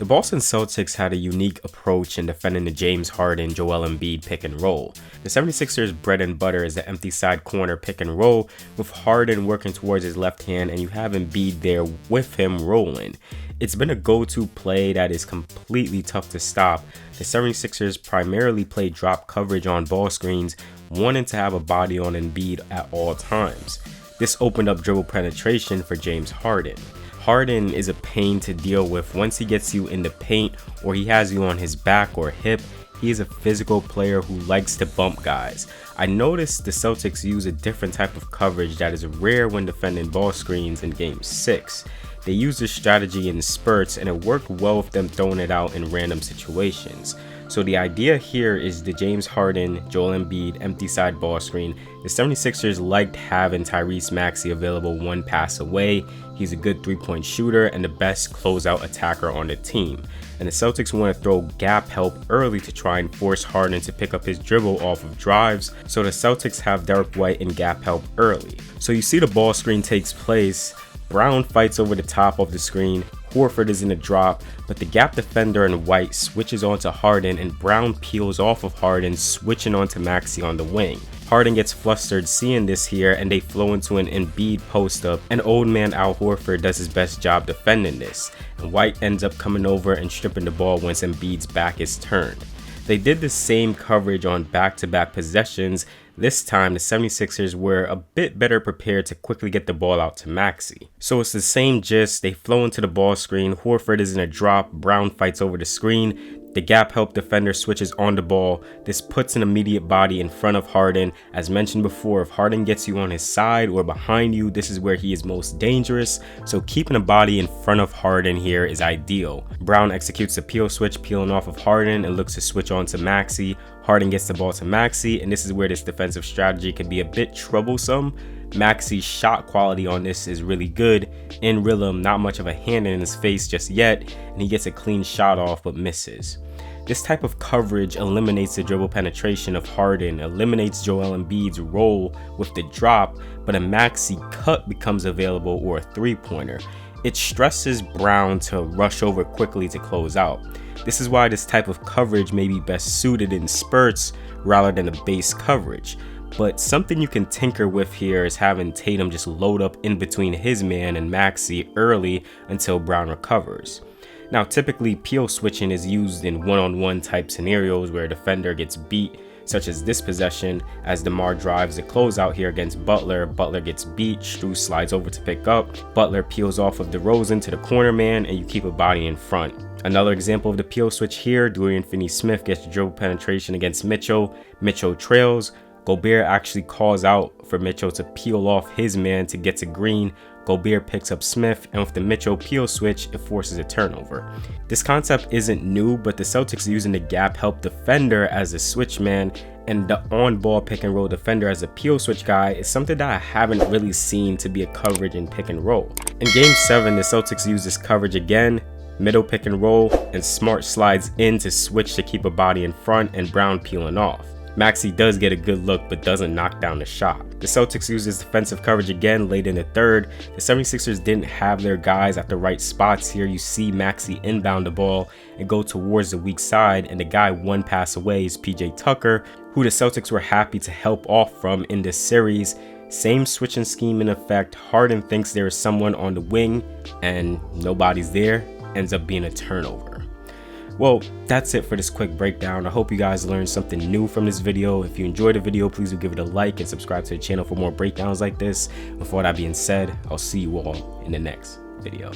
The Boston Celtics had a unique approach in defending the James Harden Joel Embiid pick and roll. The 76ers' bread and butter is the empty side corner pick and roll, with Harden working towards his left hand and you have Embiid there with him rolling. It's been a go-to play that is completely tough to stop. The 76ers primarily play drop coverage on ball screens, wanting to have a body on Embiid at all times. This opened up dribble penetration for James Harden. Harden is a pain to deal with once he gets you in the paint or he has you on his back or hip. He is a physical player who likes to bump guys. I noticed the Celtics use a different type of coverage that is rare when defending ball screens in Game 6. They used this strategy in spurts and it worked well with them throwing it out in random situations. So the idea here is the James Harden, Joel Embiid empty side ball screen. The 76ers liked having Tyrese Maxey available one pass away. He's a good three-point shooter and the best closeout attacker on the team. And the Celtics want to throw gap help early to try and force Harden to pick up his dribble off of drives. So the Celtics have Derek White in gap help early. So you see the ball screen takes place. Brown fights over the top of the screen. Horford is in a drop, but the gap defender in White switches onto Harden and Brown peels off of Harden, switching onto Maxey on the wing. Harden gets flustered seeing this here and they flow into an Embiid post-up and old man Al Horford does his best job defending this. And White ends up coming over and stripping the ball once Embiid's back is turned. They did the same coverage on back-to-back possessions. This time, the 76ers were a bit better prepared to quickly get the ball out to Maxey. So it's the same gist, they flow into the ball screen, Horford is in a drop, Brown fights over the screen, the gap help defender switches on the ball. This puts an immediate body in front of Harden. As mentioned before, if Harden gets you on his side or behind you, this is where he is most dangerous. So keeping a body in front of Harden here is ideal. Brown executes a peel switch, peeling off of Harden and looks to switch on to Maxey. Harden gets the ball to Maxey, and this is where this defensive strategy can be a bit troublesome. Maxey's shot quality on this is really good. In rhythm, not much of a hand in his face just yet, and he gets a clean shot off but misses. This type of coverage eliminates the dribble penetration of Harden, eliminates Joel Embiid's role with the drop, but a Maxey cut becomes available or a three-pointer. It stresses Brown to rush over quickly to close out. This is why this type of coverage may be best suited in spurts rather than a base coverage. But something you can tinker with here is having Tatum just load up in between his man and Maxey early until Brown recovers. Now typically peel switching is used in one-on-one type scenarios where a defender gets beat, such as this possession as DeMar drives the closeout here against Butler. Butler gets beat, Strus slides over to pick up, Butler peels off of DeRozan to the corner man and you keep a body in front. Another example of the peel switch here, Julian Finney-Smith gets dribble penetration against Mitchell. Mitchell trails. Gobert actually calls out for Mitchell to peel off his man to get to Green. Gobert picks up Smith, and with the Mitchell peel switch, it forces a turnover. This concept isn't new, but the Celtics using the gap help defender as a switch man and the on-ball pick and roll defender as a peel switch guy is something that I haven't really seen to be a coverage in pick and roll. In Game 7, the Celtics use this coverage again, middle pick and roll, and Smart slides in to switch to keep a body in front and Brown peeling off. Maxey does get a good look but doesn't knock down the shot. The Celtics use this defensive coverage again late in the third. The 76ers didn't have their guys at the right spots here. You see Maxey inbound the ball and go towards the weak side, and the guy one pass away is PJ Tucker, who the Celtics were happy to help off from in this series. Same switching scheme in effect. Harden thinks there is someone on the wing and nobody's there. Ends up being a turnover. Well, that's it for this quick breakdown. I hope you guys learned something new from this video. If you enjoyed the video, please do give it a like and subscribe to the channel for more breakdowns like this. With all that being said, I'll see you all in the next video.